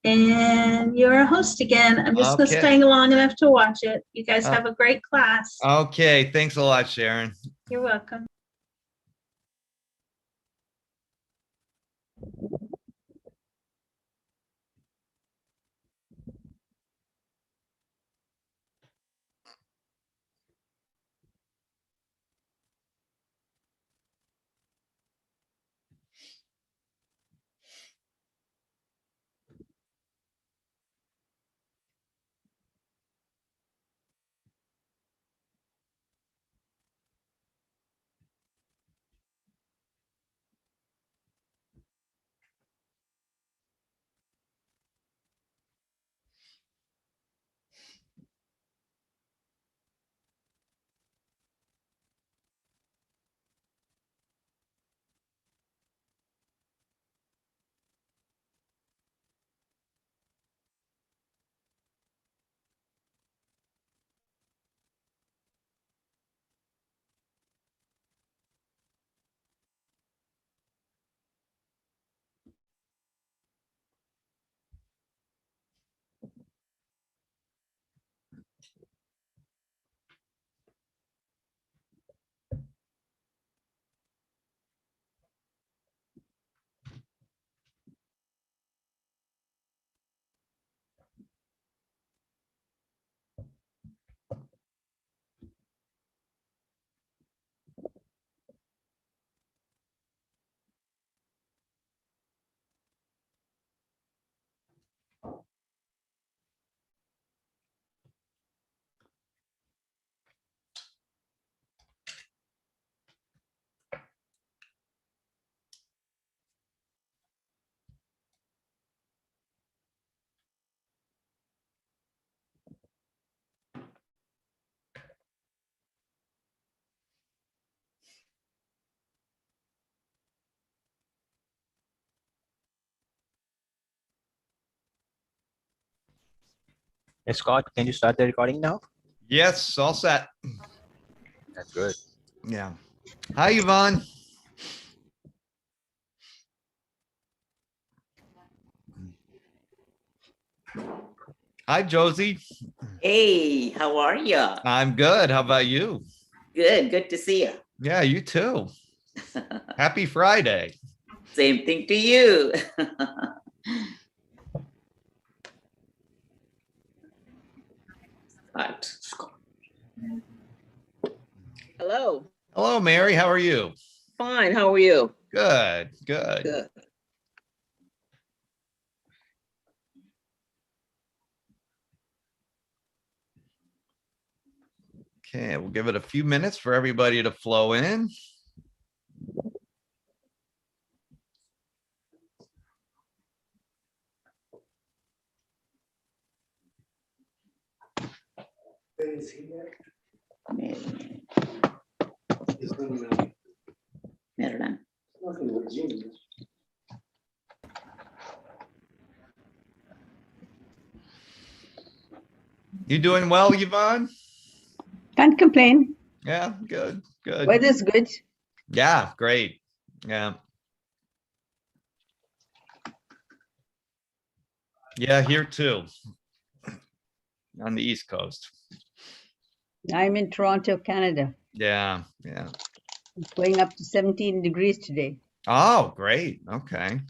And you're a host again. I'm just Okay. staying long enough to watch it. You guys Uh, have a great class. Okay, thanks a lot, Sharon. You're welcome. Hey, Scott, can you start the recording now? Yes, all set. That's good. Yeah. Hi, Yvonne. Hi, Josie. Hey, how are you? I'm good. How about you? Good to see you. Yeah, you too. Happy Friday. Same thing to you. Right. Hello. Hello, Mary. How are you? Fine. How are you? Good, good. Good. Okay, we'll give it a few minutes for everybody to flow in. Maryland. You doing well, Yvonne? Can't complain. Yeah, good, good. Weather's good. Yeah, great. Yeah. Yeah, here too. On the East Coast. I'm in Toronto, Canada. Yeah, yeah. It's going up to 17 degrees today. Oh, great. Okay.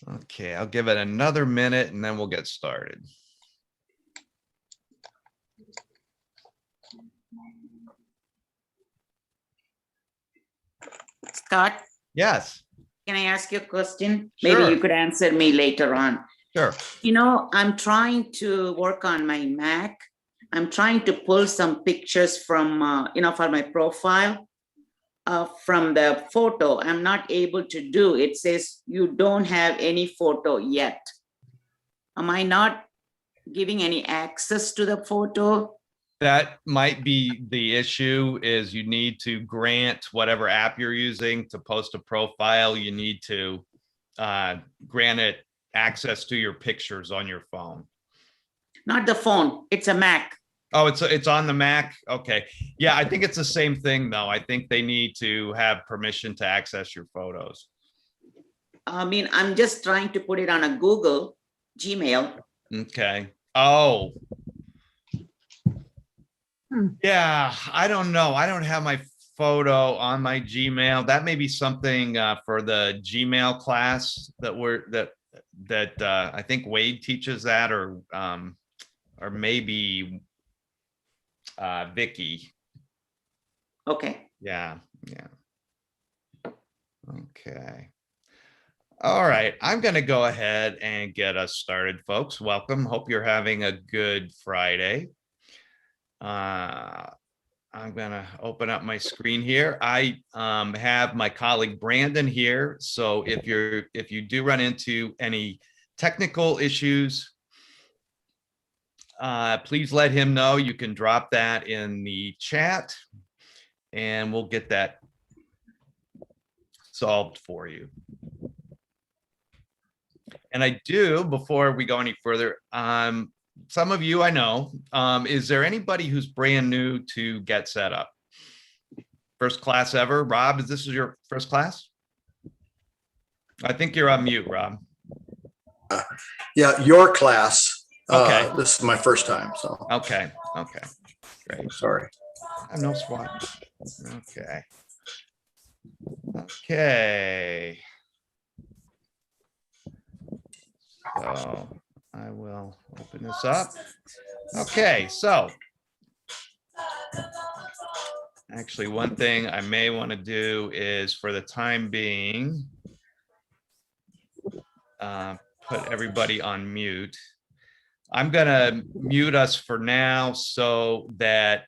Okay, I'll give it another minute and then we'll get started. Scott, Yes, can I ask you a question? Sure. Maybe you could answer me later on. sure. You know, I'm trying to work on my Mac. I'm trying to pull some pictures from, for my profile. From the photo, I'm not able to do. It says you don't have any photo yet. Am I not giving any access to the photo? That might be the issue is you need to grant whatever app you're using to post a profile. You need to grant it access to your pictures on your phone. Not the phone, it's a Mac. Oh, it's on the Mac? Okay. Yeah, I think it's the same thing though. I think they need to have permission to access your photos. I mean, I'm just trying to put it on a Google Gmail. Okay. Oh. Yeah, I don't know. I don't have my photo on my Gmail. That may be something for the Gmail class that I think Wade teaches that, or maybe Vicky. Okay. Yeah. Okay. All right, I'm going to go ahead and get us started, folks. Welcome. Hope you're having a good Friday. I'm going to open up my screen here. I have my colleague Brandon here. So if you do run into any technical issues, please let him know. You can drop that in the chat and we'll get that solved for you. And I do, before we go any further, some of you I know, is there anybody who's brand new to Get Set Up? First class ever? Rob, is this your first class? I think you're on mute, Rob. Yeah, your class. Okay. This is my first time, so Okay, great. sorry. No squat. Okay. So I will open this up. Okay, so actually one thing I may want to do is, for the time being, put everybody on mute. I'm gonna mute us for now so that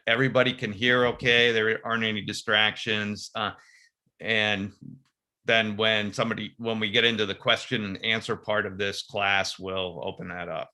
everybody can hear okay. There aren't any distractions. And then when we get into the question and answer part of this class, we'll open that up.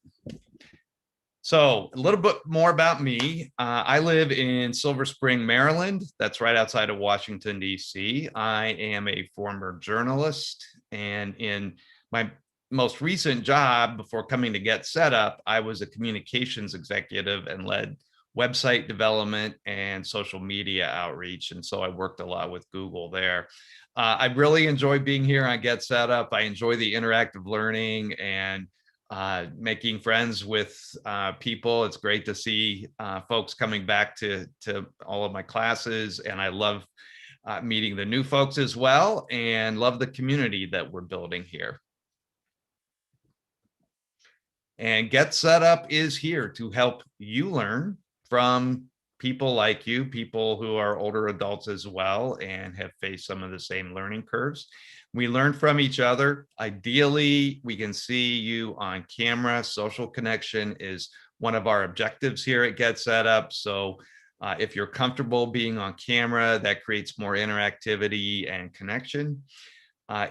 So a little bit more about me. I live in Silver Spring, Maryland. That's right outside of Washington, D.C. I am a former journalist, and in my most recent job before coming to Get Set Up, I was a communications executive and led website development and social media outreach. And so I worked a lot with Google there. I really enjoy being here on Get Set Up. I enjoy the interactive learning and making friends with people. It's great to see folks coming back to all of my classes. And I love meeting the new folks as well, and love the community that we're building here. And Get Set Up is here to help you learn from people like you, people who are older adults as well and have faced some of the same learning curves. We learn from each other. Ideally, we can see you on camera. Social connection is one of our objectives here at Get Set Up. So if you're comfortable being on camera, that creates more interactivity and connection.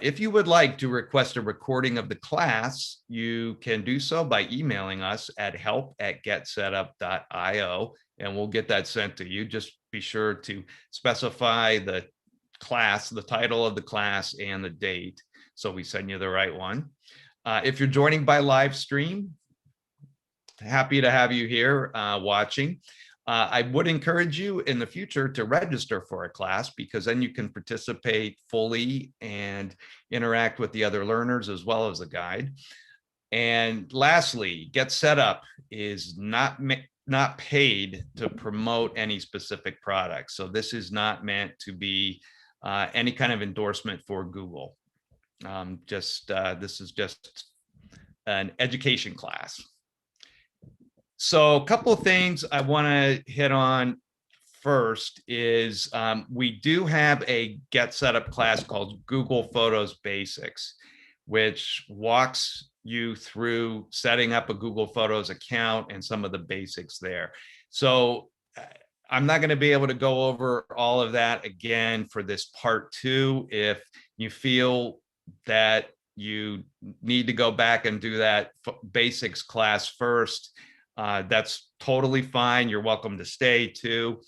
If you would like to request a recording of the class, you can do so by emailing us at help@getsetup.io, and we'll get that sent to you. Just be sure to specify the class, the title of the class, and the date, so we send you the right one. If you're joining by live stream, happy to have you here watching. I would encourage you in the future to register for a class, because then you can participate fully and interact with the other learners as well as the guide. And lastly, Get Set Up is not paid to promote any specific product. So this is not meant to be any kind of endorsement for Google. This is just an education class. So a couple of things I want to hit on first is we do have a Get Set Up class called Google Photos Basics, which walks you through setting up a Google Photos account and some of the basics there. So I'm not going to be able to go over all of that again for this part 2. If you feel that you need to go back and do that basics class first, that's totally fine. You're welcome to stay too.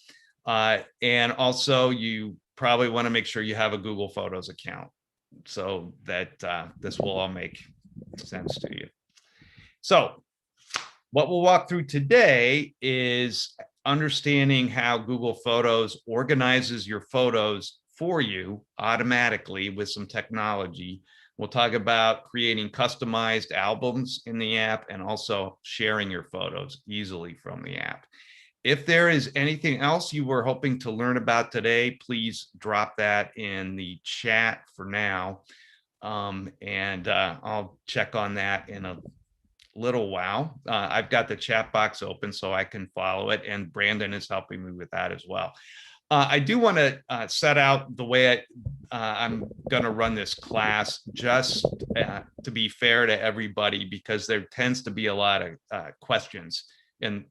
And also, you probably want to make sure you have a Google Photos account so that this will all make sense to you. So What we'll walk through today is understanding how Google Photos organizes your photos for you automatically with some technology. We'll talk about creating customized albums in the app and also sharing your photos easily from the app. If there is anything else you were hoping to learn about today, please drop that in the chat for now. I'll check on that in a little while. I've got the chat box open so I can follow it, and Brandon is helping me with that as well. I do want to set out the way I'm going to run this class, just to be fair to everybody, because there tends to be a lot of questions in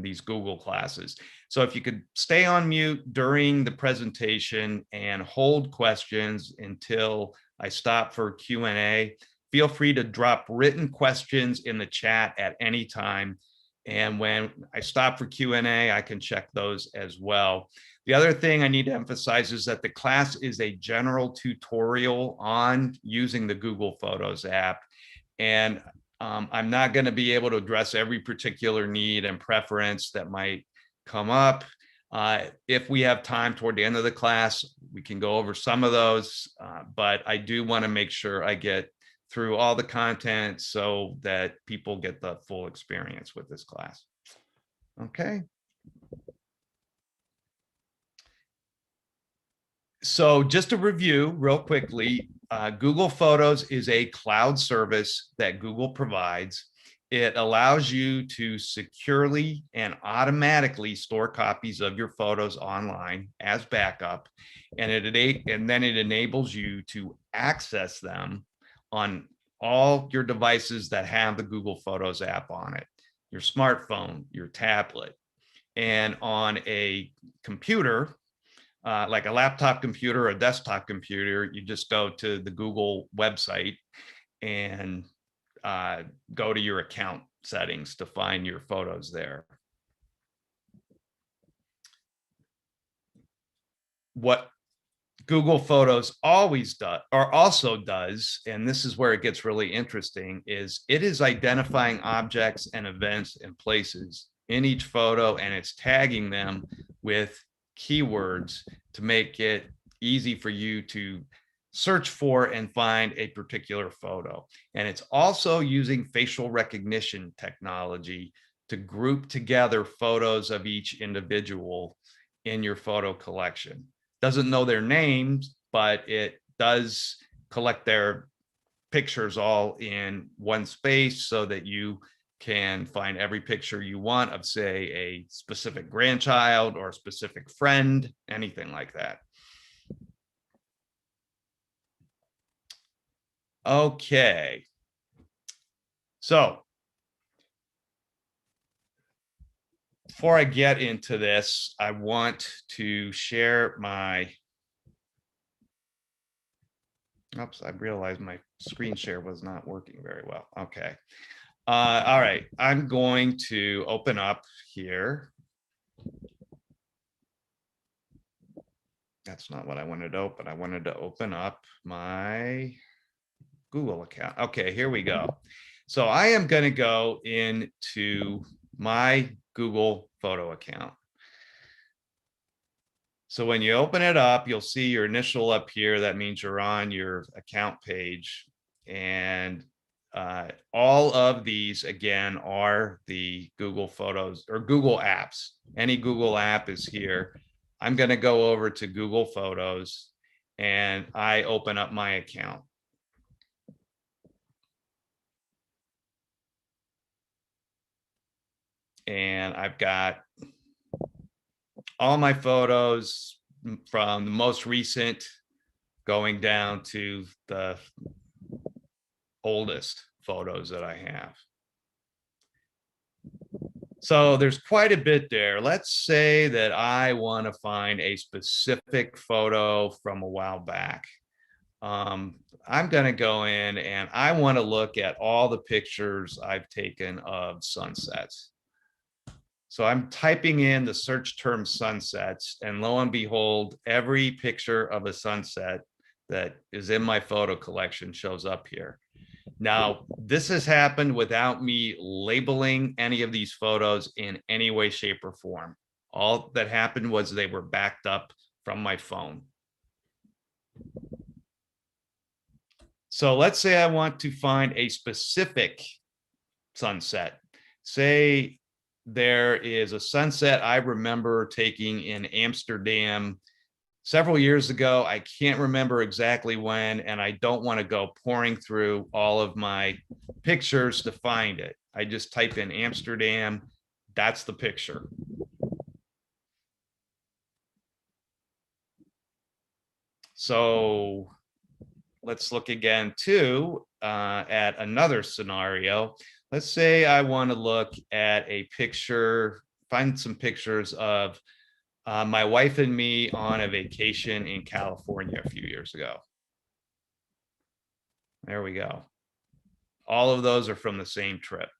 these Google classes. So if you could stay on mute during the presentation and hold questions until I stop for Q&A. Feel free to drop written questions in the chat at any time. And when I stop for Q&A, I can check those as well. The other thing I need to emphasize is that the class is a general tutorial on using the Google Photos app. And I'm not going to be able to address every particular need and preference that might come up. If we have time toward the end of the class, we can go over some of those, but I do want to make sure I get through all the content so that people get the full experience with this class. Okay. So just to review real quickly, Google Photos is a cloud service that Google provides. It allows you to securely and automatically store copies of your photos online as backup, and then it enables you to access them on all your devices that have the Google Photos app on it, your smartphone, your tablet, and on a computer, like a laptop computer or a desktop computer, you just go to the Google website and go to your account settings to find your photos there. What Google Photos also does, and this is where it gets really interesting, is it is identifying objects and events and places in each photo, and it's tagging them with keywords to make it easy for you to search for and find a particular photo. And it's also using facial recognition technology to group together photos of each individual in your photo collection. Doesn't know their names, but it does collect their pictures all in one space so that you can find every picture you want of, say, a specific grandchild or a specific friend, anything like that. Okay. So before I get into this, I want to share my, oops, I realized my screen share was not working very well. Okay. All right, I'm going to open up here. That's not what I wanted to open. I wanted to open up my Google account. Okay, here we go. So I am going to go into my Google photo account. So when you open it up, you'll see your initial up here. That means you're on your account page. And all of these, again, are the Google Photos or Google Apps. Any Google app is here. I'm going to go over to Google Photos and I open up my account. And I've got all my photos from the most recent going down to the oldest photos that I have. So there's quite a bit there. Let's say that I want to find a specific photo from a while back. I'm going to go in and I want to look at all the pictures I've taken of sunsets. So I'm typing in the search term sunsets, and lo and behold, every picture of a sunset that is in my photo collection shows up here. Now, this has happened without me labeling any of these photos in any way, shape, or form. All that happened was they were backed up from my phone. So let's say I want to find a specific sunset. Say there is a sunset I remember taking in Amsterdam several years ago. I can't remember exactly when, and I don't want to go pouring through all of my pictures to find it. I just type in Amsterdam. That's the picture. So let's look again too at another scenario. Let's say I want to look at a picture, find some pictures of my wife and me on a vacation in California a few years ago. There we go. All of those are from the same trip.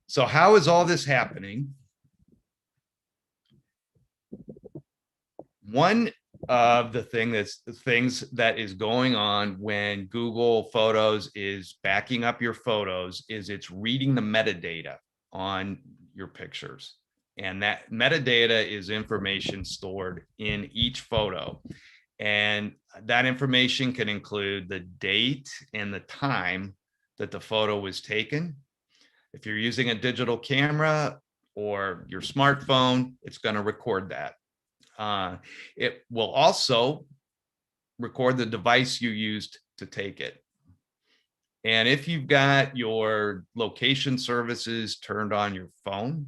So how is all this happening? One of the things that is going on when Google Photos is backing up your photos is it's reading the metadata on your pictures. And that metadata is information stored in each photo. And that information can include the date and the time that the photo was taken. If you're using a digital camera or your smartphone, it's going to record that. It will also record the device you used to take it. And if you've got your location services turned on your phone,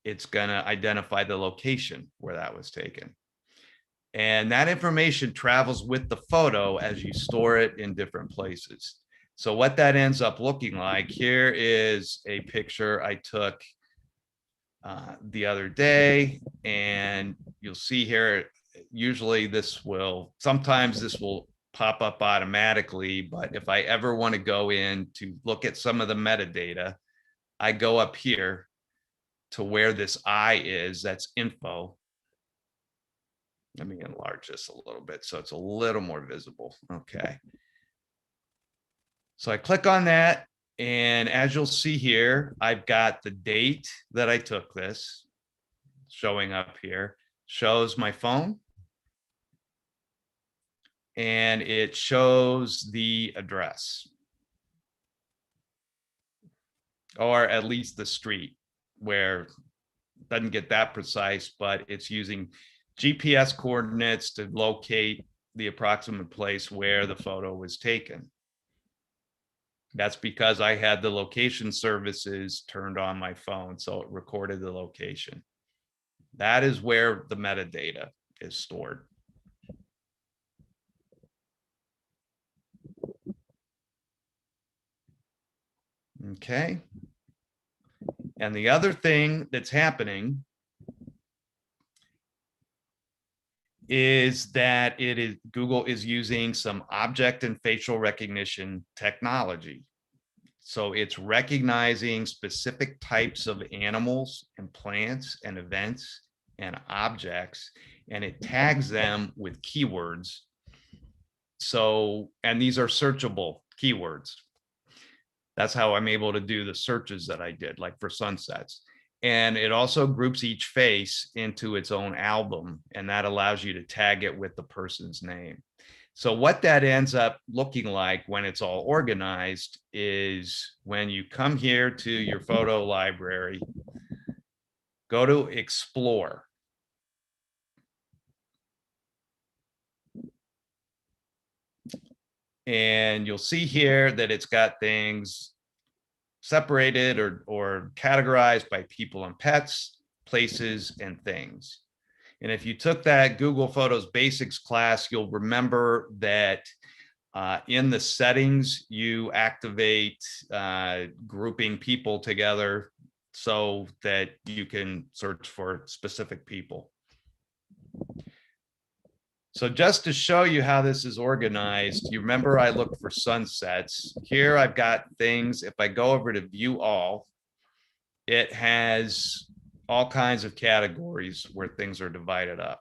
it's going to identify the location where that was taken. And that information travels with the photo as you store it in different places. So what that ends up looking like, here is a picture I took the other day, and you'll see here, usually sometimes this will pop up automatically, but if I ever want to go in to look at some of the metadata, I go up here to where this eye is, that's info. Let me enlarge this a little bit so it's a little more visible. Okay. So I click on that, and as you'll see here, I've got the date that I took this showing up here, shows my phone, and it shows the address, or at least the street, where it doesn't get that precise, but it's using GPS coordinates to locate the approximate place where the photo was taken. That's because I had the location services turned on my phone, so it recorded the location. That is where the metadata is stored. Okay. And the other thing that's happening is that Google is using some object and facial recognition technology. So it's recognizing specific types of animals and plants and events and objects, and it tags them with keywords. So, and these are searchable keywords. That's how I'm able to do the searches that I did, like for sunsets. And it also groups each face into its own album, and that allows you to tag it with the person's name. So what that ends up looking like when it's all organized is when you come here to your photo library, go to Explore. And you'll see here that it's got things separated or categorized by people and pets, places, and things. And if you took that Google Photos Basics class, you'll remember that in the settings, you activate grouping people together so that you can search for specific people. So just to show you how this is organized, you remember I looked for sunsets. Here I've got things. If I go over to view all, it has – all kinds of categories where things are divided up.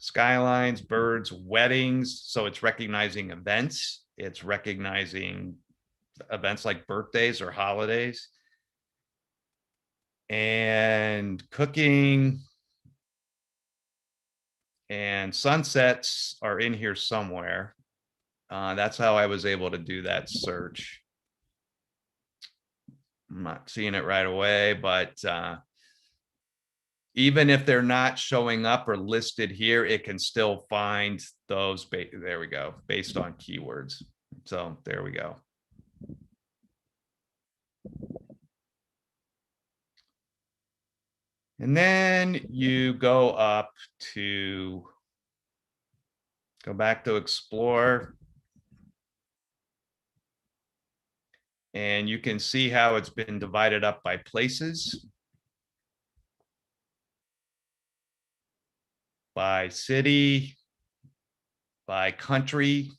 skylines, birds, weddings. So it's recognizing events. It's recognizing events like birthdays or holidays. And cooking and sunsets are in here somewhere. That's how I was able to do that search. I'm not seeing it right away, but even if they're not showing up or listed here, it can still find those. There we go, based on keywords. So there we go. And then you go up to, go back to explore. And you can see how it's been divided up by places, by city, by country.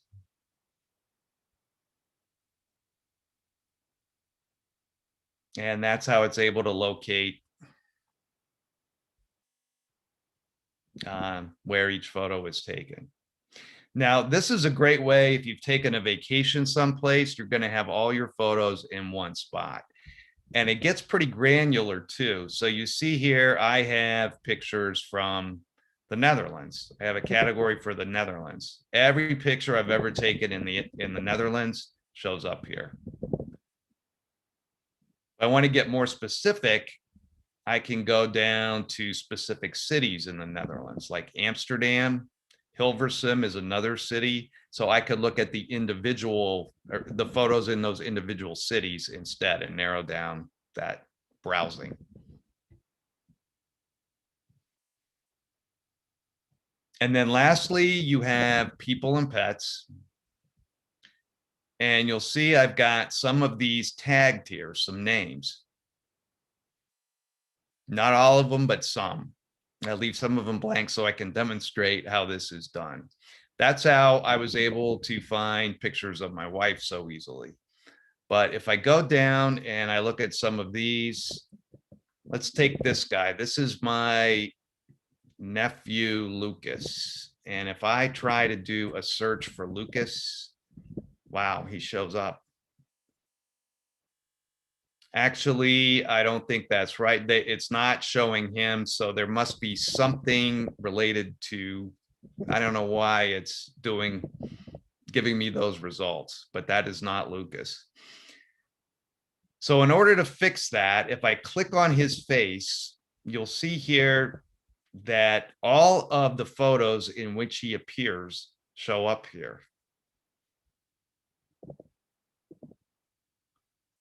And that's how it's able to locate where each photo was taken. Now, this is a great way if you've taken a vacation someplace, you're going to have all your photos in one spot. And it gets pretty granular too. So you see here, I have pictures from the Netherlands. I have a category for the Netherlands. Every picture I've ever taken in the Netherlands shows up here. If I want to get more specific, I can go down to specific cities in the Netherlands, like Amsterdam. Hilversum is another city. So I could look at the individual, or the photos in those individual cities instead and narrow down that browsing. And then lastly, you have people and pets. And you'll see I've got some of these tagged here, some names. Not all of them, but some. I leave some of them blank so I can demonstrate how this is done. That's how I was able to find pictures of my wife so easily. But if I go down and I look at some of these, let's take this guy. This is my nephew, Lucas. And if I try to do a search for Lucas, wow, he shows up. Actually, I don't think that's right. It's not showing him. So there must be something related to, I don't know why it's giving me those results, but that is not Lucas. So in order to fix that, if I click on his face, you'll see here that all of the photos in which he appears show up here.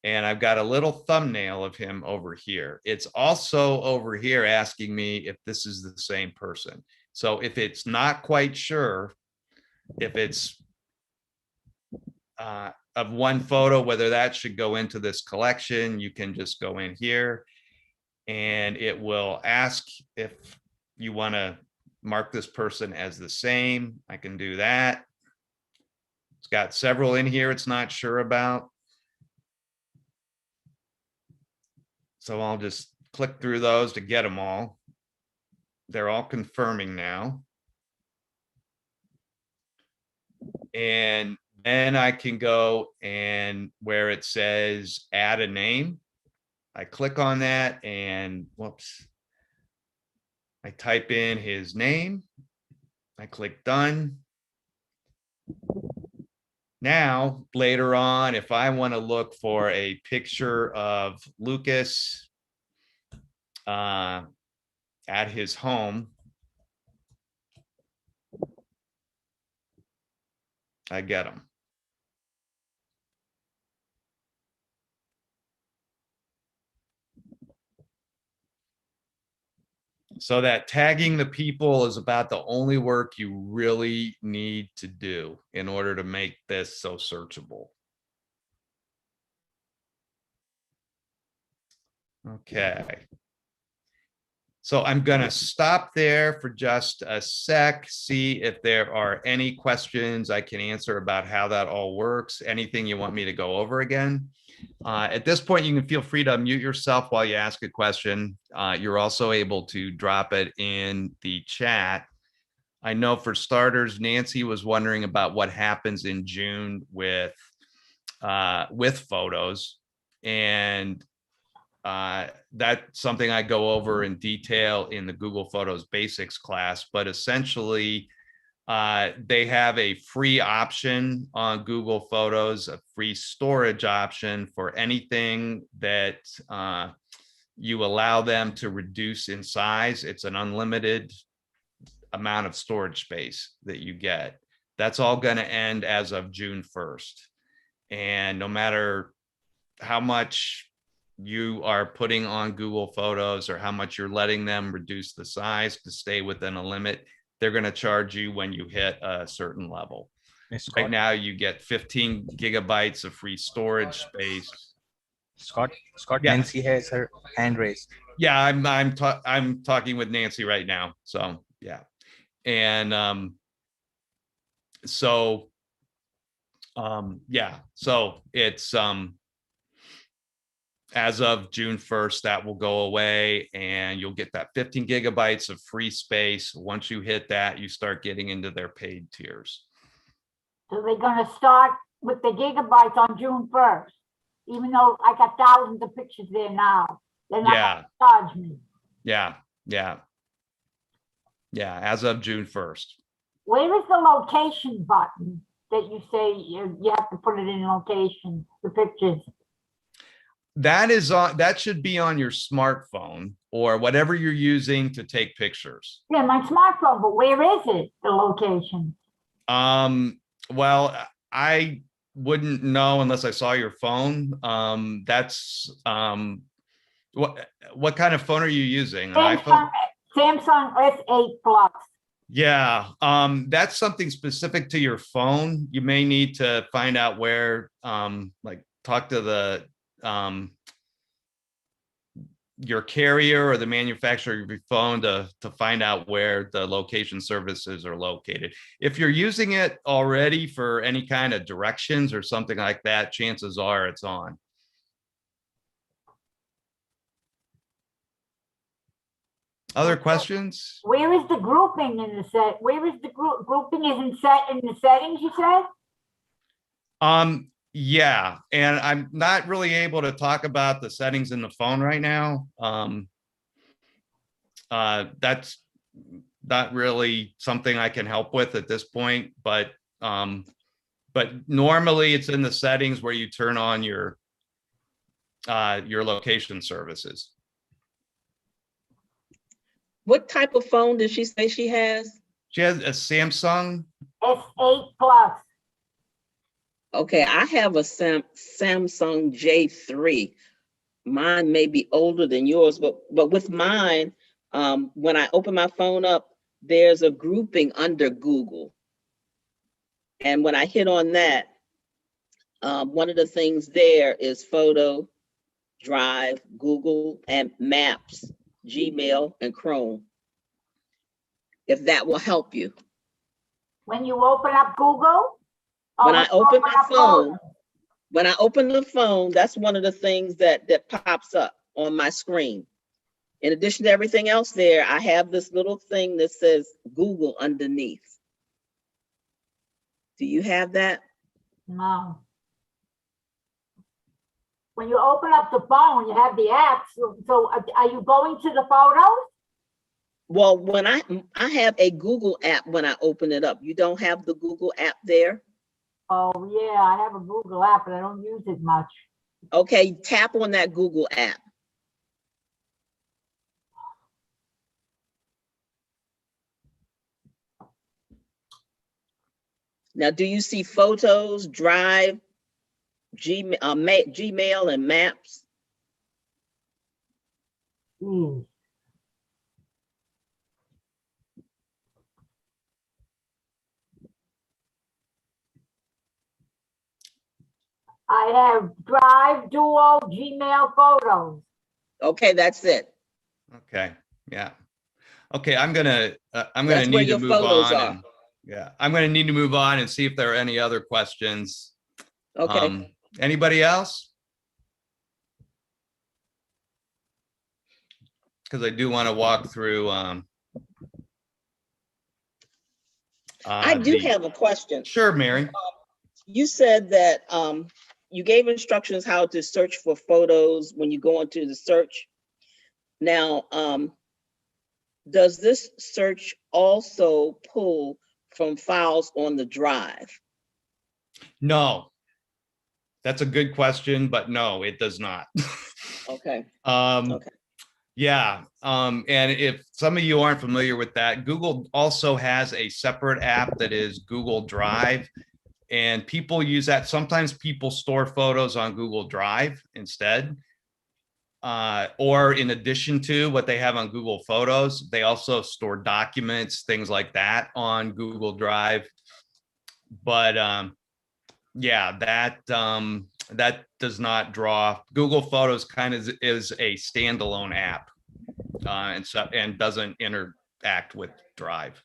And I've got a little thumbnail of him over here. It's also over here asking me if this is the same person. So if it's not quite sure if it's of one photo, whether that should go into this collection, you can just go in here and it will ask if you want to mark this person as the same. I can do that. It's got several in here it's not sure about. So I'll just click through those to get them all. They're all confirming now. And then I can go and where it says add a name, I click on that and whoops. I type in his name. I click done. Now, later on, if I want to look for a picture of Lucas at his home, I get him. So that tagging the people is about the only work you really need to do in order to make this so searchable. Okay. So I'm going to stop there for just a sec, see if there are any questions I can answer about how that all works, anything you want me to go over again. At this point, you can feel free to unmute yourself while you ask a question. You're also able to drop it in the chat I know for starters, Nancy was wondering about what happens in June with photos. And that's something I go over in detail in the Google Photos Basics class, but essentially they have a free option on Google Photos, a free storage option for anything that you allow them to reduce in size. It's an unlimited amount of storage space that you get. That's all going to end as of June 1st. And no matter how much you are putting on Google Photos or how much you're letting them reduce the size to stay within a limit, they're going to charge you when you hit a certain level. Scott, Right now, you get 15 gigabytes of free storage space. Scott, Yeah. Nancy has her hand raised. Yeah, I'm talking with Nancy right now. So yeah, and yeah, so it's as of June 1st, that will go away, and you'll get that 15 gigabytes of free space. Once you hit that, you start getting into their paid tiers. So they're gonna start with the gigabytes on June 1st, even though I got thousands of pictures there now. They're not Yeah, gonna charge me. yeah, as of June 1st. Where is the location button that you say you have to put it in location, the pictures? That is on, that should be on your smartphone or whatever you're using to take pictures. Yeah, my smartphone, but where is it, the location? Well, I wouldn't know unless I saw your phone. That's what kind of phone are you using? An iPhone? Samsung S8 Plus. Yeah, that's something specific to your phone. You may need to find out where, like talk to the your carrier or the manufacturer of your phone to find out where the location services are located. If you're using it already for any kind of directions or something like that, chances are it's on. Other questions? Where is the grouping in the set? Where is the grouping is in the settings, you said? Yeah, and I'm not really able to talk about the settings in the phone right now. That's not really something I can help with at this point, but normally it's in the settings where you turn on your location services. What type of phone did she say she has? She has a Samsung. S8 Plus. Okay, I have a Samsung J3. Mine may be older than yours, but with mine, when I open my phone up, there's a grouping under Google. And when I hit on that, one of the things there is Photo, Drive, Google, and Maps, Gmail, and Chrome. If that will help you. When you open up Google? When I open my phone, Photos. when I open the phone, that's one of the things that pops up on my screen. In addition to everything else there, I have this little thing that says Google underneath. Do you have that? No. When you open up the phone, you have the apps. So are you going to the photos? Well, when I have a Google app when I open it up. You don't have the Google app there? Oh, yeah, I have a Google app, but I don't use it much. Okay, tap on that Google app. Now, do you see Photos, Drive, Gmail, and Maps? I have Drive, Duo, Gmail, Photos. Okay, that's it. Okay, yeah. Okay, I'm gonna That's where need to your move photos on. are. And, yeah, I'm gonna need to move on and see if there are any other questions. Okay. Anybody else? Because I do want to walk through I do the- have a question. Sure, Mary. You said that you gave instructions how to search for photos when you go into the search. Now, does this search also pull from files on the drive? No. That's a good question, but no, it does not. Okay. Okay. Yeah, and if some of you aren't familiar with that, Google also has a separate app that is Google Drive, and people use that. Sometimes people store photos on Google Drive instead, or in addition to what they have on Google Photos, they also store documents, things like that on Google Drive. But yeah, that does not draw. Google Photos kind of is a standalone app, and doesn't interact with Drive.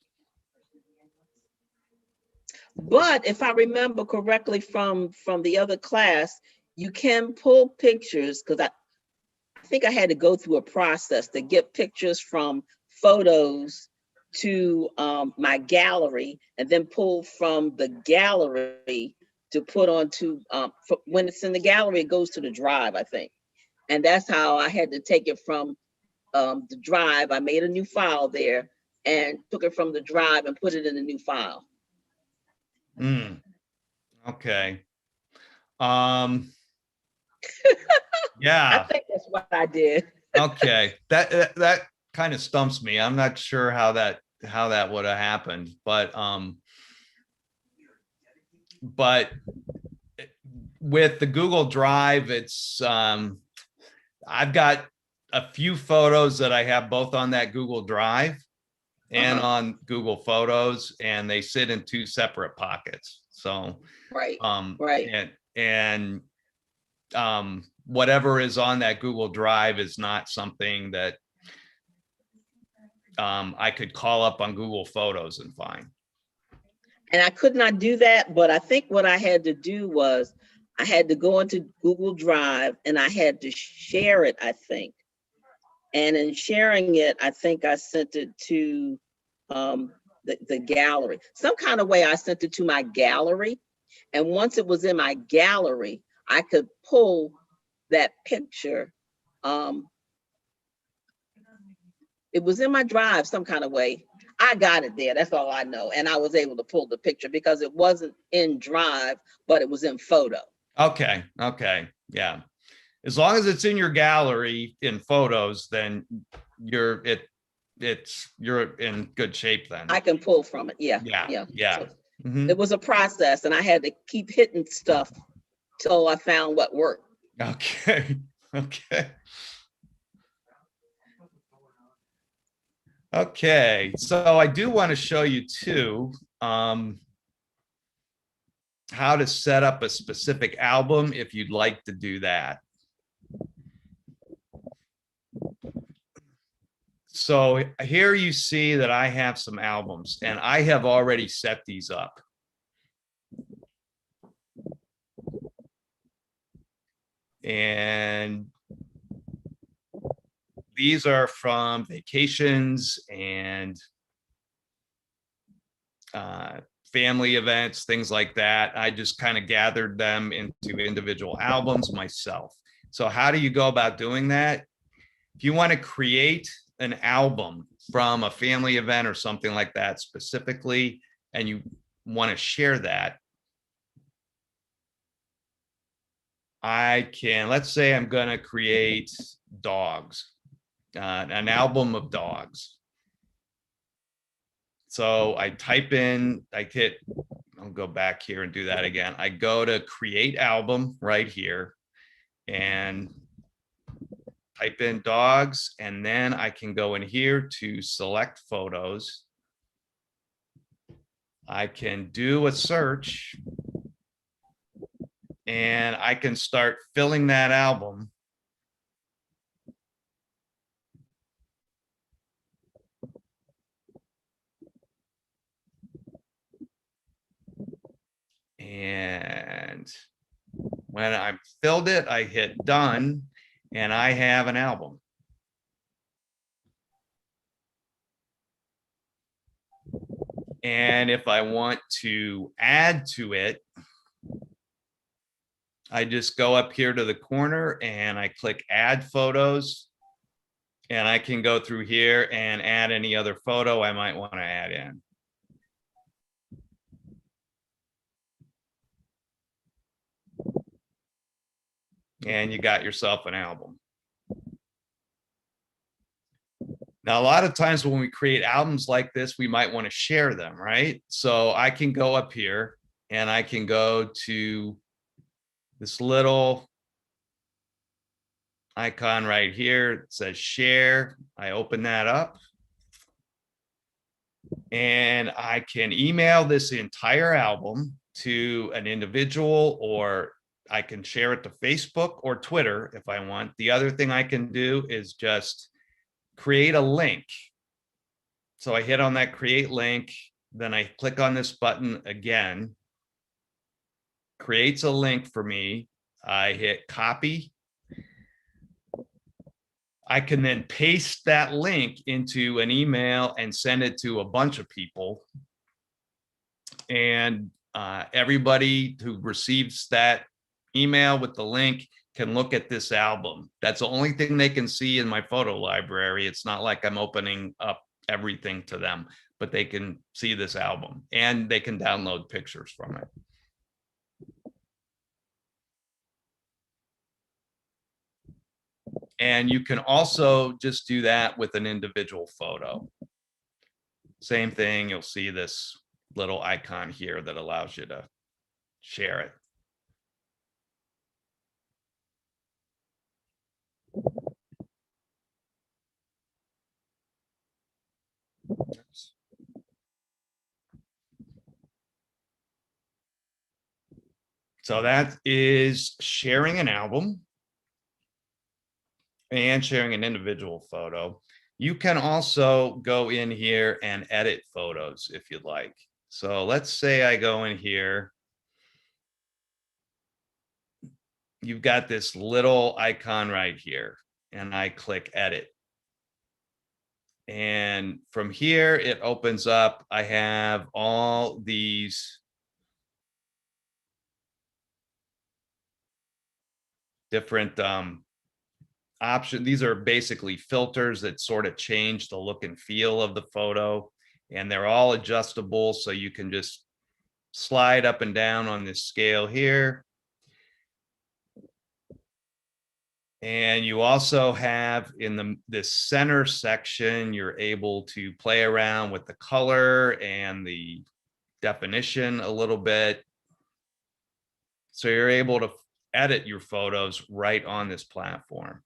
But if I remember correctly from the other class, you can pull pictures, because I think I had to go through a process to get pictures from photos to my gallery, and then pull from the gallery to put onto, when it's in the gallery, it goes to the drive, I think. And that's how I had to take it from the drive. I made a new file there and took it from the drive and put it in a new file. Okay. I Yeah, think that's what I did. okay. That kind of stumps me. I'm not sure how that would have happened, but with the Google Drive, it's I've got a few photos that I have both on that Google Drive and on Google Photos, and they sit in two separate pockets. So Right. and whatever is on that Google Drive is not something that I could call up on Google Photos and find. And I could not do that, but I think what I had to do was I had to go into Google Drive and I had to share it, I think. And in sharing it, I think I sent it to the gallery. Some kind of way I sent it to my gallery. And once it was in my gallery, I could pull that picture. It was in my drive some kind of way. I got it there, that's all I know. And I was able to pull the picture because it wasn't in Drive, but it was in Photo. Okay, yeah. As long as it's in your gallery in Photos, then you're in good shape then. I can pull from it, yeah. So it was a process, and I had to keep hitting stuff till I found what worked. Okay. Okay, so I do want to show you too how to set up a specific album if you'd like to do that. So here you see that I have some albums, and I have already set these up. And these are from vacations and family events, things like that. I just kind of gathered them into individual albums myself. So how do you go about doing that? If you want to create an album from a family event or something like that specifically, and you want to share that, I can, let's say I'm going to create dogs, an album of dogs. So I type in, I'll go back here and do that again. I go to create album right here and type in dogs, and then I can go in here to select photos. I can do a search and I can start filling that album. And when I've filled it, I hit done, and I have an album. And if I want to add to it, I just go up here to the corner and I click add photos. And I can go through here and add any other photo I might want to add in. And you got yourself an album. Now, a lot of times when we create albums like this, we might want to share them, right? So I can go up here and I can go to this little icon right here. It says share. I open that up. And I can email this entire album to an individual, or I can share it to Facebook or Twitter if I want. The other thing I can do is just create a link. So I hit on that create link, then I click on this button again, creates a link for me. I hit copy. I can then paste that link into an email and send it to a bunch of people. And everybody who receives that email with the link can look at this album. That's the only thing they can see in my photo library. It's not like I'm opening up everything to them, but they can see this album and they can download pictures from it. And you can also just do that with an individual photo. Same thing, you'll see this little icon here that allows you to share it. Oops. So that is sharing an album and sharing an individual photo. You can also go in here and edit photos if you'd like. So let's say I go in here. You've got this little icon right here, and I click edit. And from here, it opens up. I have all these different options. These are basically filters that sort of change the look and feel of the photo, and they're all adjustable. So you can just slide up and down on this scale here. And you also have in this center section, you're able to play around with the color and the definition a little bit. So you're able to edit your photos right on this platform.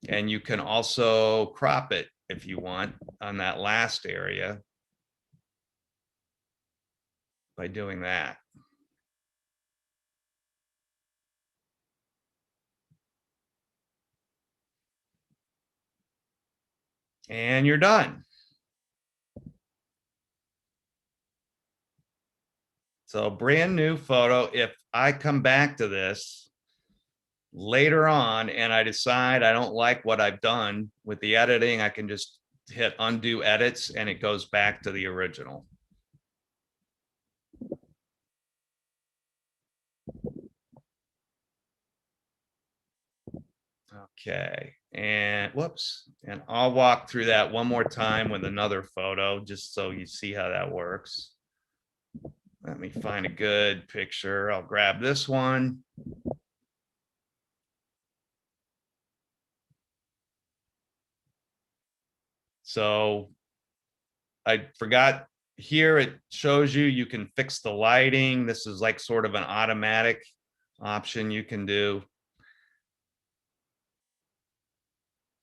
And you can also crop it if you want on that last area by doing that. And you're done. So brand new photo. If I come back to this later on and I decide I don't like what I've done with the editing, I can just hit undo edits and it goes back to the original. Okay, and whoops, and I'll walk through that one more time with another photo just so you see how that works. Let me find a good picture. I'll grab this one. So I forgot here, it shows you can fix the lighting. This is like sort of an automatic option you can do.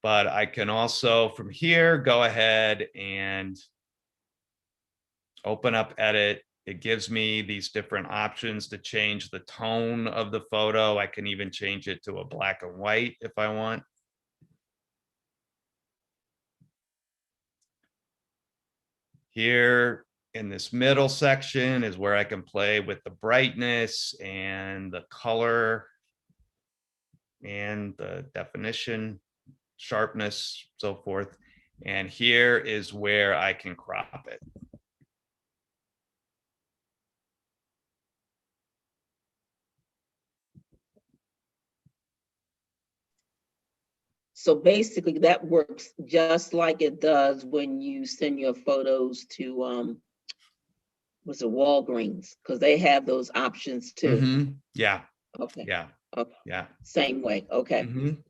But I can also from here go ahead and open up edit. It gives me these different options to change the tone of the photo. I can even change it to a black and white if I want. Here in this middle section is where I can play with the brightness and the color and the definition, sharpness, so forth. And here is where I can crop it. So basically that works just like it does when you send your photos to, was it Walgreens? Because they have those options too. Mhm. Yeah, Okay, yeah, okay, yeah. same way, okay. Mhm.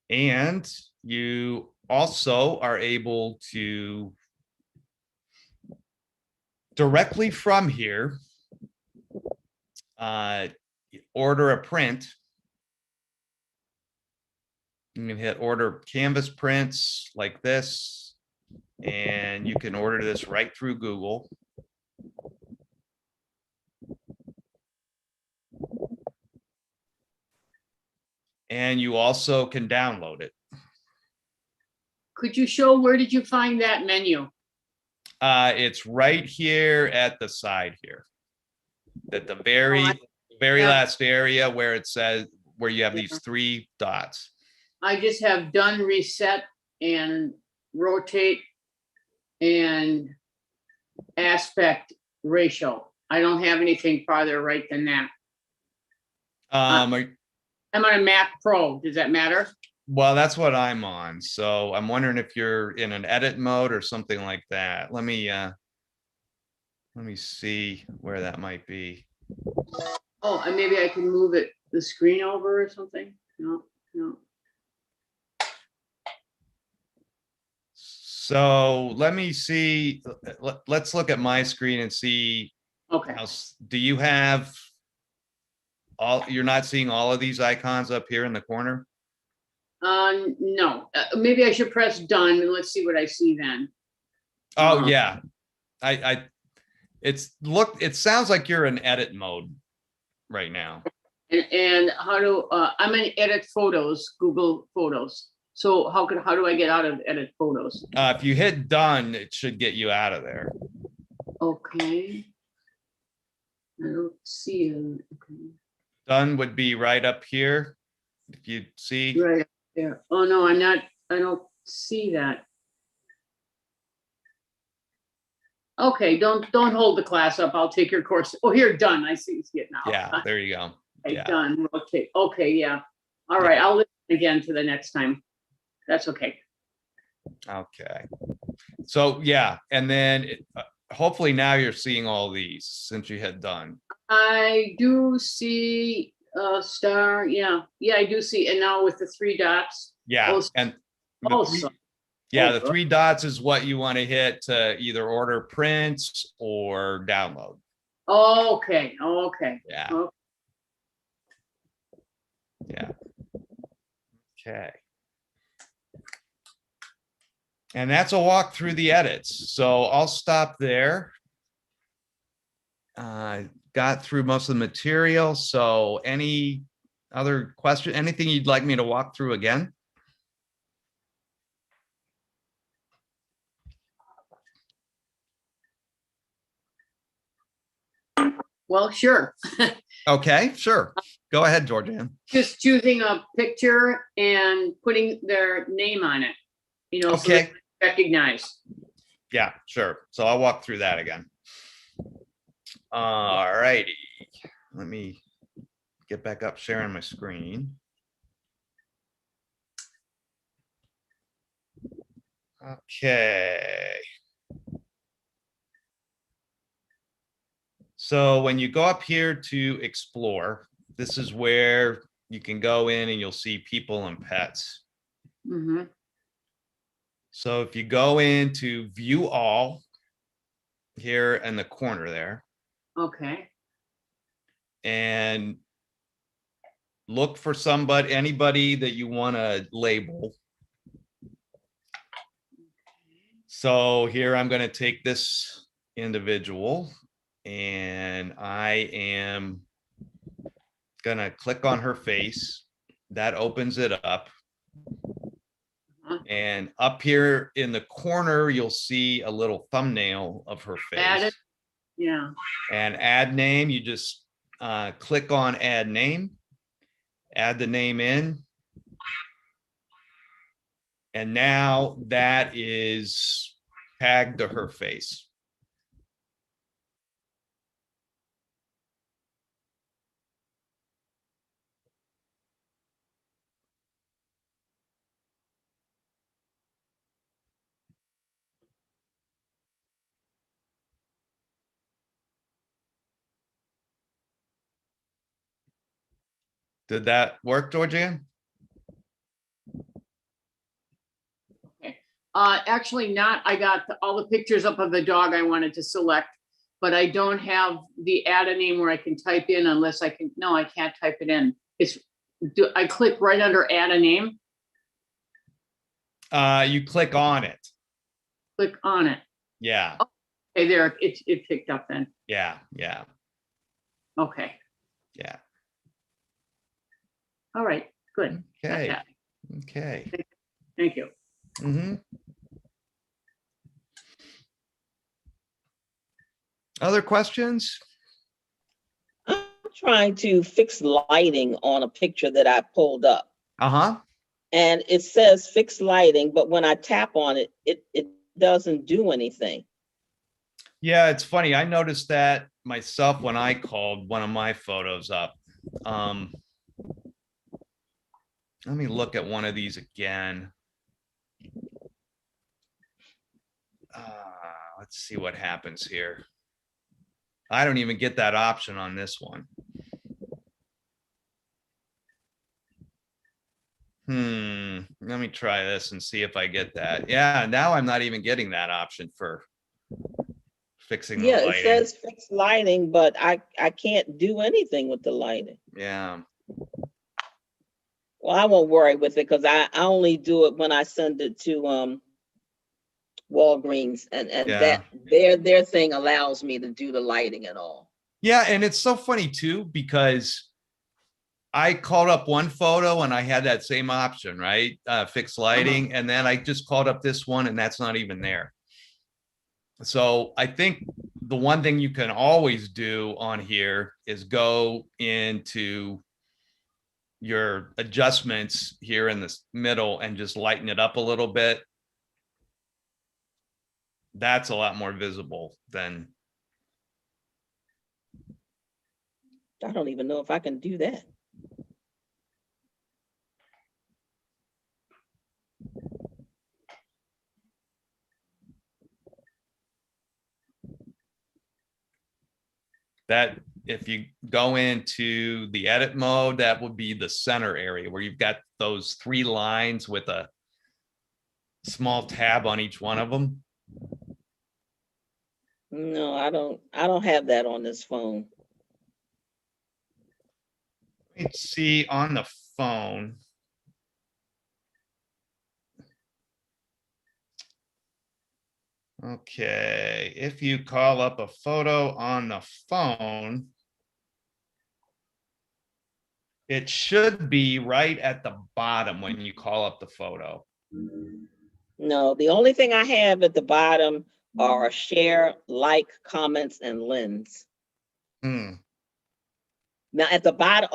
And you also are able to directly from here order a print. You can hit order canvas prints like this, and you can order this right through Google. And you also can download it. Could you show, where did you find that menu? It's right here at the side here. At the very yeah. last area where it says, where you have Yeah. these 3 dots. I just have done, reset, and rotate, and aspect ratio. I don't have anything farther right than that. Are- I'm on a Mac Pro. Does that matter? Well, that's what I'm on. So I'm wondering if you're in an edit mode or something like that. Let me see where that might be. Oh, and maybe I can move it, the screen over or something? No, no. So let me see. Let's look at my screen and see. Okay. Do you have all, you're not seeing all of these icons up here in the corner? No, maybe I should press done and let's see what I see then. Oh, yeah. It sounds like you're in edit mode right now. And how do, I'm in edit photos, Google Photos. So how do I get out of edit photos? If you hit done, it should get you out of there. Okay. I don't see it. Okay. Done would be right up here. If you see. Right there. Oh, no, I don't see that. Okay, don't hold the class up. I'll take your course. Oh, here, done. I see it now. Yeah, there you go. Okay, Yeah. done. Okay, okay, yeah. All right, I'll listen again to the next time. That's okay. Okay. So, yeah, and then hopefully now you're seeing all these since you had done. I do see a star. Yeah, I do see. And now with the 3 dots. Yeah, Oh, and awesome. the 3 dots is what you want to hit to either order prints or download. Okay, okay. Yeah. Okay. Yeah. Okay. And that's a walk through the edits. So I'll stop there. Got through most of the material. So any other question, anything you'd like me to walk through again? Well, sure. Okay, sure. Go ahead, Georgianne. Just choosing a picture and putting their name on it, so Okay. they recognize. Yeah, sure. So I'll walk through that again. All righty. Let me get back up sharing my screen. Okay. So when you go up here to explore, this is where you can go in and you'll see people and pets. Mm-hmm. So if you go into view all here in the corner there, Okay. and look for anybody that you want to label. So here I'm going to take this individual and I am going to click on her face. That opens it up. And up here in the corner, you'll see a little thumbnail of her face. Add it. Yeah. And add name, you just click on add name, add the name in. And now that is tagged to her face. Did that work, Georgianne? Actually not. I got all the pictures up of the dog I wanted to select, but I don't have the add a name where I can type in unless I can, no, I can't type it in. I click right under add a name, You click on it. click on it. Yeah, Okay, there, it picked up then. yeah. Okay, Yeah. all right, good. Got Okay. that. Okay. Thank you. Other questions? I'm trying to fix lighting on a picture that I pulled up. Uh-huh. And it says fix lighting, but when I tap on it, it doesn't do anything. Yeah, it's funny. I noticed that myself when I called one of my photos up. Let me look at one of these again. Let's see what happens here. I don't even get that option on this one. Let me try this and see if I get that. Yeah, now I'm not even getting that option for fixing the Yeah, it lighting. says fix lighting, but I can't do anything with the lighting. Yeah. Well, I won't worry with it because I only do it when I send it to Walgreens and Yeah. that their thing allows me to do the lighting and all. Yeah, and it's so funny too, because I called up one photo and I had that same option, right? Fix lighting. And then I just called up this one and that's not even there. So I think the one thing you can always do on here is go into your adjustments here in the middle and just lighten it up a little bit. That's a lot more visible than. I don't even know if I can do that. That if you go into the edit mode, that would be the center area where you've got those 3 lines with a small tab on each one of them. No, I don't have that on this phone. Let's see on the phone. Okay, if you call up a photo on the phone, it should be right at the bottom when you call up the photo. No, the only thing I have at the bottom are share, like, comments, and lens. Now at the bottom,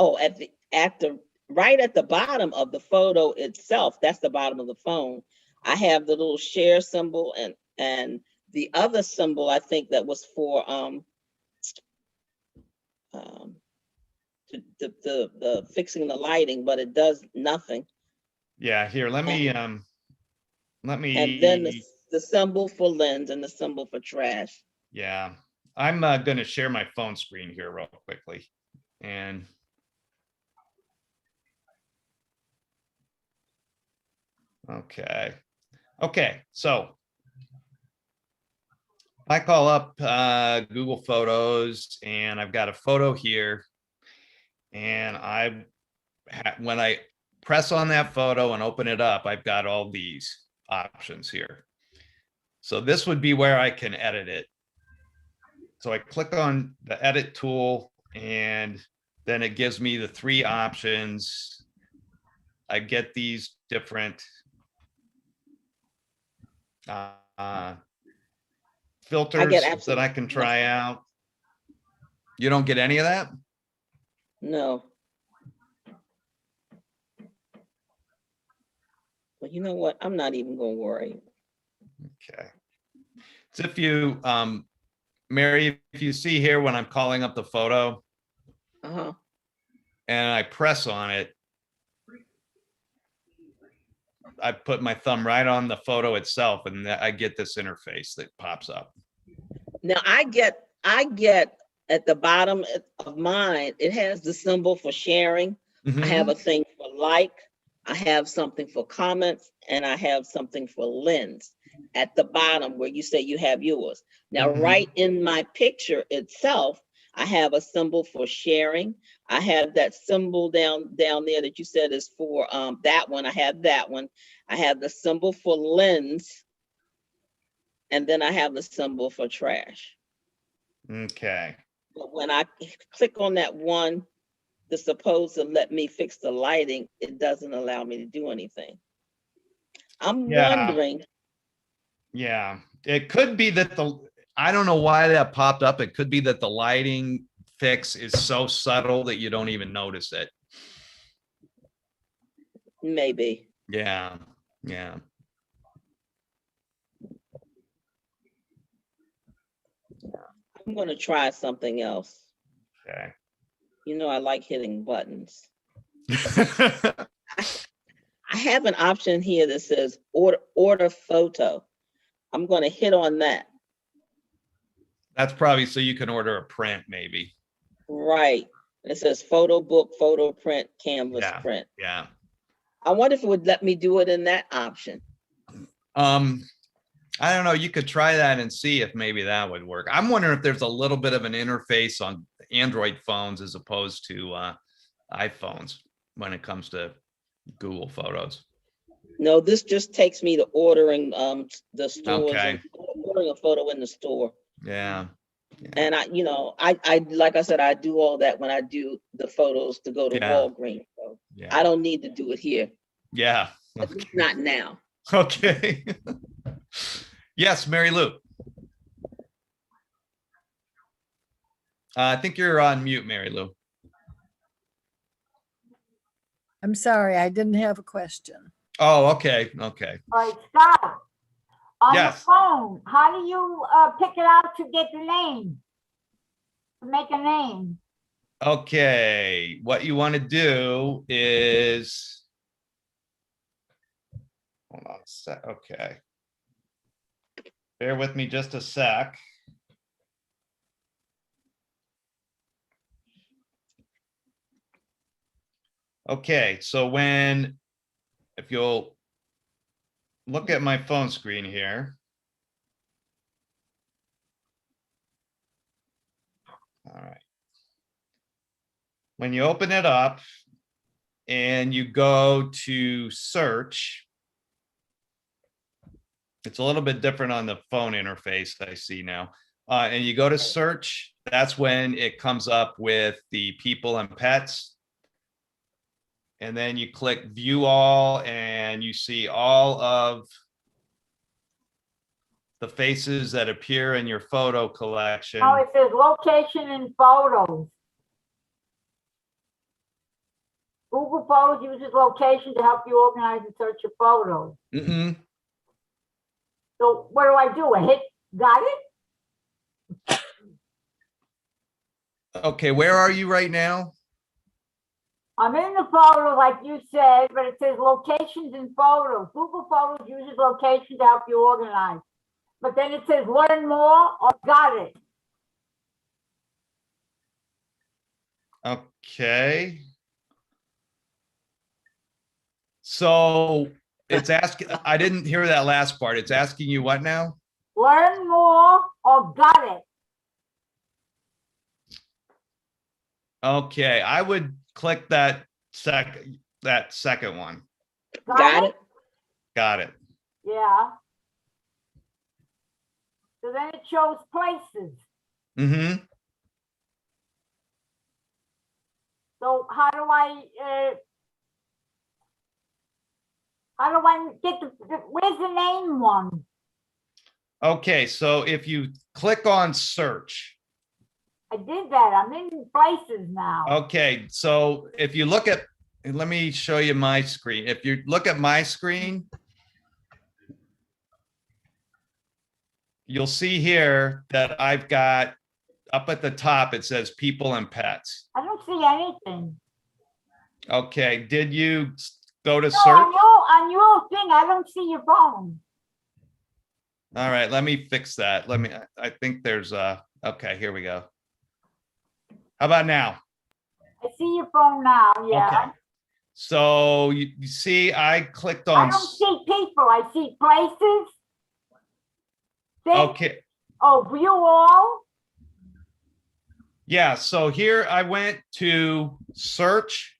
right at the bottom of the photo itself, that's the bottom of the phone. I have the little share symbol and the other symbol I think that was for the fixing the lighting, but it does nothing. Yeah, here, let me. And then the symbol for lens and the symbol for trash. Yeah, I'm going to share my phone screen here real quickly. And okay, so I call up Google Photos and I've got a photo here. And when I press on that photo and open it up, I've got all these options here. So this would be where I can edit it. So I click on the edit tool and then it gives me the 3 options. I get these different filters that I can try out. You don't get any of that? No. Well, you know what? I'm not even going to worry. Okay. So if you, Mary, if you see here when I'm calling up the photo and I press on it, I put my thumb right on the photo itself and I get this interface that pops up. Now I get at the bottom of mine, it has the symbol for sharing, I have a thing for like, I have something for comments, and I have something for lens at the bottom where you say you have yours. Now, Mhm. right in my picture itself, I have a symbol for sharing. I have that symbol down there that you said is for that one. I have that one. I have the symbol for lens. And then I have the symbol for trash. Okay. But when I click on that one that's supposed to let me fix the lighting, it doesn't allow me to do anything. I'm Yeah. wondering, Yeah, it could be that I don't know why that popped up. It could be that the lighting fix is so subtle that you don't even notice it. maybe. Yeah, yeah. I'm gonna try something else. Okay. You know, I like hitting buttons. I have an option here that says order photo. I'm gonna hit on that. That's probably so you can order a print, maybe. Right. It says photo book, photo print, canvas Yeah. print. Yeah. I wonder if it would let me do it in that option. I don't know. You could try that and see if maybe that would work. I'm wondering if there's a little bit of an interface on Android phones as opposed to iPhones when it comes to Google Photos. No, this just takes me to ordering the stores, Okay. and ordering a photo in the store. Yeah. And I like I said, I do all that when I do the photos to go to Yeah. Walgreens. So Yeah. I don't need to do it here. Yeah. At least not now. Okay. Yes, Mary Lou. I think you're on mute, Mary Lou. I'm sorry, I didn't have a question. Oh, okay. Okay. All right, Scott. On the Yes. phone, how do you pick it out to get the name? To make a name? Okay. What you want to do is, hold on a sec. Okay. Bear with me just a sec. Okay, so if you'll look at my phone screen here. All right. When you open it up and you go to search, it's a little bit different on the phone interface I see now. And you go to search, that's when it comes up with the people and pets. And then you click view all and you see all of the faces that appear in your photo collection. Oh, it says location and photos. Google Photos uses location to help you organize and search your photos. Mhm. So what do? I hit, got it? Okay, where are you right now? I'm in the photo like you said, but it says locations and photos. Google Photos uses location to help you organize. But then it says learn more or got it. Okay. So it's asking, I didn't hear that last part. It's asking you what now? Learn more or got it. Okay, I would click that second one. Got it? Got it. Yeah. So then it shows places. Mm-hmm. So how do I get where's the name one? Okay, so if you click on search. I did that. I'm in places now. Okay, so if you look at, and let me show you my screen. If you look at my screen, you'll see here that I've got up at the top, it says people and pets. I don't see anything. Okay, did you go to No, search? on your thing, I don't see your phone. All right, let me fix that. I think there's okay, here we go. How about now? I see your phone now, yeah. Okay. So you see, I clicked I on, don't see people, I see places. Things. okay, Oh, view all? yeah, so here I went to search.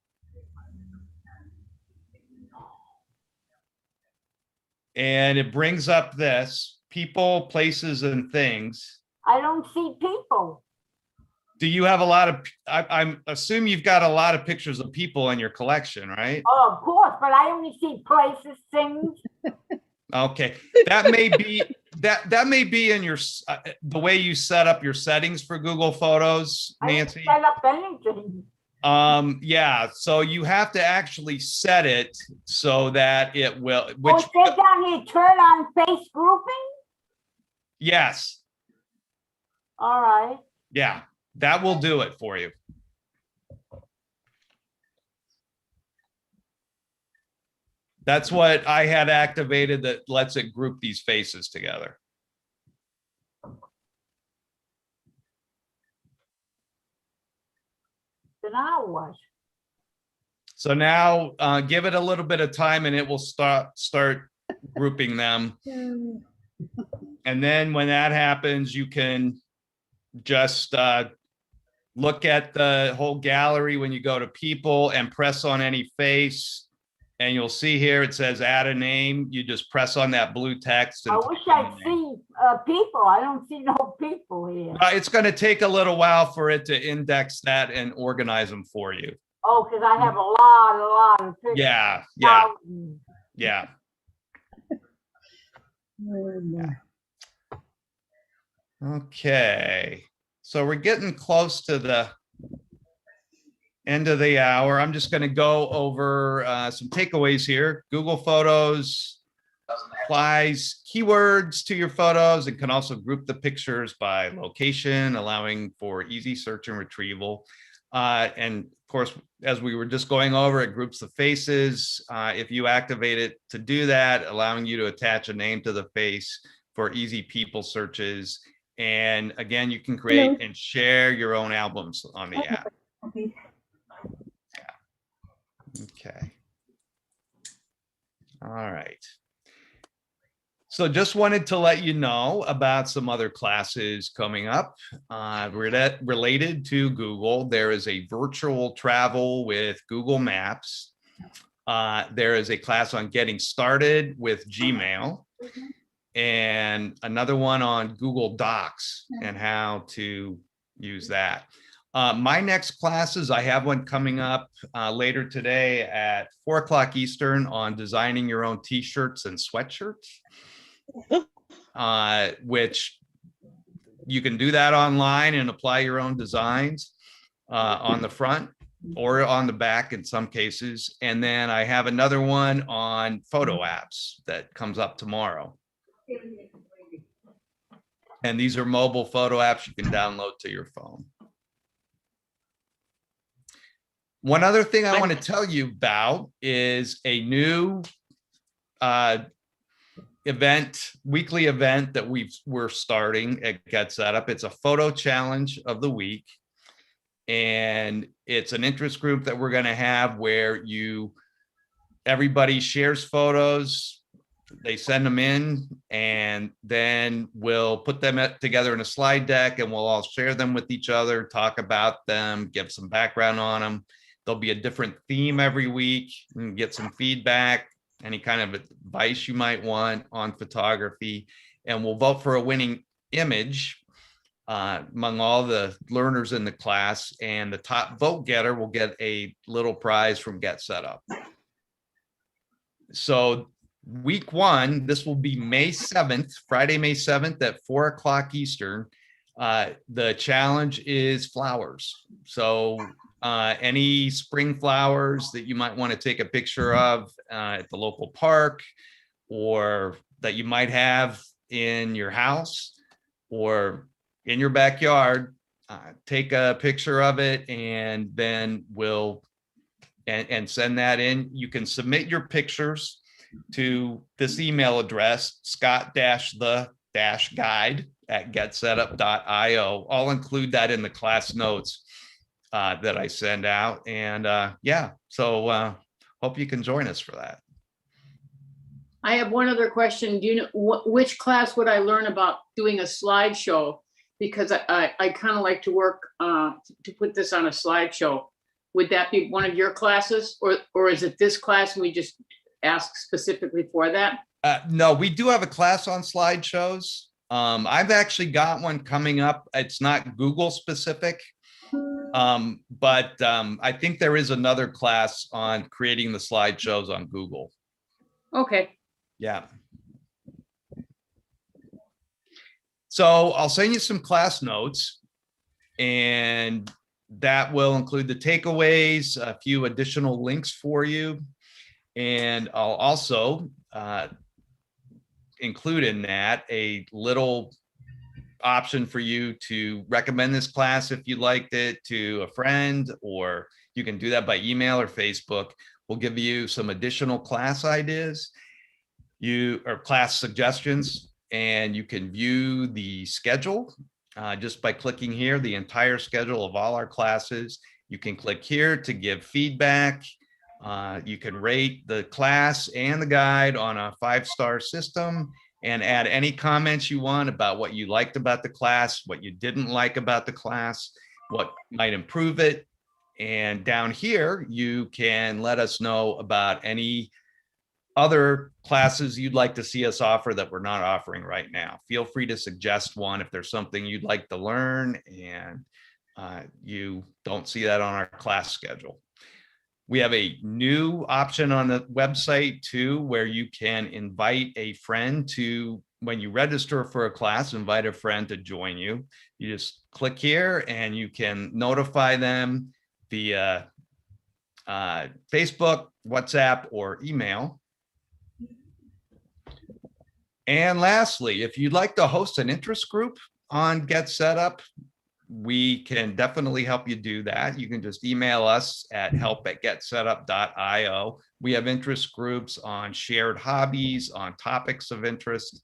And it brings up this, people, places, and things. I don't see people. Do you have a lot of, I'm assuming you've got a lot of pictures of people in your collection, right? Oh, of course, but I only see places, things. Okay, that may be, that may be in your, the way you set up your settings for Google Photos, I didn't Nancy. set up anything. Yeah, so you have to actually set it so that it will, Oh, which, it says down here, turn on face grouping? yes, All right. yeah, that will do it for you. That's what I had activated that lets it group these faces together. So now what? So now give it a little bit of time and it will start grouping them. And then when that happens, you can just look at the whole gallery when you go to people and press on any face. And you'll see here, it says add a name. You just press on that blue text. And I wish I'd see people. I don't see no people here. it's going to take a little while for it to index that and organize them for you. Oh, because I have a lot of pictures. Yeah, Thousands. yeah. Okay, so we're getting close to the end of the hour. I'm just going to go over some takeaways here. Google Photos applies keywords to your photos and can also group the pictures by location, allowing for easy search and retrieval. And of course, as we were just going over, it groups the faces. If you activate it to do that, allowing you to attach a name to the face for easy people searches. And again, you can create and share your own albums on the app. Okay. All right. So just wanted to let you know about some other classes coming up related to Google. There is a virtual travel with Google Maps. There is a class on getting started with Gmail and another one on Google Docs and how to use that. My next classes, I have one coming up later today at 4 o'clock Eastern on designing your own t-shirts and sweatshirts, which you can do that online and apply your own designs on the front or on the back in some cases. And then I have another one on photo apps that comes up tomorrow. And these are mobile photo apps you can download to your phone. One other thing I want to tell you about is a new weekly event that we're starting at Get Set Up. It's a photo challenge of the week. And it's an interest group that we're going to have where everybody shares photos. They send them in and then we'll put them together in a slide deck and we'll all share them with each other, talk about them, give some background on them. There'll be a different theme every week and get some feedback, any kind of advice you might want on photography. And we'll vote for a winning image among all the learners in the class. And the top vote getter will get a little prize from Get Set Up. So week one, this will be May 7th, Friday, May 7th at 4 o'clock Eastern. The challenge is flowers. So any spring flowers that you might want to take a picture of at the local park or that you might have in your house or in your backyard, take a picture of it and then and send that in. You can submit your pictures to this email address, scott-the-guide@getsetup.io. I'll include that in the class notes that I send out. And yeah, so hope you can join us for that. I have one other question. Do you know which class would I learn about doing a slideshow? Because I kind of like to work to put this on a slideshow. Would that be one of your classes, or is it this class and we just ask specifically for that? No, we do have a class on slideshows. I've actually got one coming up. It's not Google specific, but I think there is another class on creating the slideshows on Google. Okay. Yeah. So I'll send you some class notes, and that will include the takeaways, a few additional links for you. And I'll also include in that a little option for you to recommend this class if you liked it to a friend, or you can do that by email or Facebook. We'll give you some additional class ideas, or class suggestions, and you can view the schedule just by clicking here, the entire schedule of all our classes. You can click here to give feedback. You can rate the class and the guide on a 5-star system and add any comments you want about what you liked about the class, what you didn't like about the class, what might improve it. And down here, you can let us know about any other classes you'd like to see us offer that we're not offering right now. Feel free to suggest one if there's something you'd like to learn and you don't see that on our class schedule. We have a new option on the website too, where you can invite a friend to, when you register for a class, invite a friend to join you. You just click here and you can notify them via Facebook, WhatsApp, or email. And lastly, if you'd like to host an interest group on Get Set Up, we can definitely help you do that. You can just email us at help@getsetup.io. We have interest groups on shared hobbies, on topics of interest.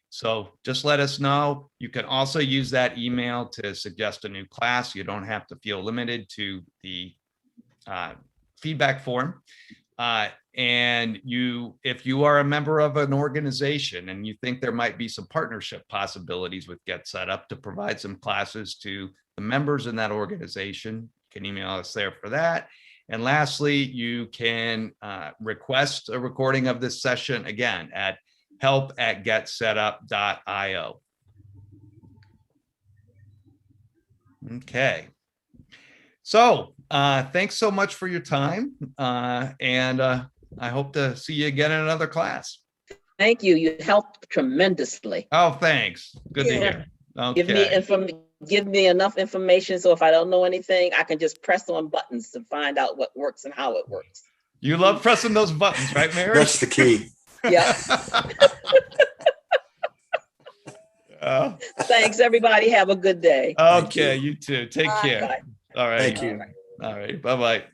So just let us know. You can also use that email to suggest a new class. You don't have to feel limited to the feedback form. And if you are a member of an organization and you think there might be some partnership possibilities with Get Set Up to provide some classes to the members in that organization, you can email us there for that. And lastly, you can request a recording of this session again at help@getsetup.io. Okay. So thanks so much for your time. And I hope to see you again in another class. Thank you. You helped tremendously. Oh, thanks. Good to Yeah. hear. Okay. Give me enough information so if I don't know anything, I can just press on buttons to find out what works and how it works. You love pressing those buttons, right, Mary? That's the key. Yeah. Thanks, everybody. Have a good day. Okay, you too. Take care. Bye. All right. Thank you. All right. Bye-bye.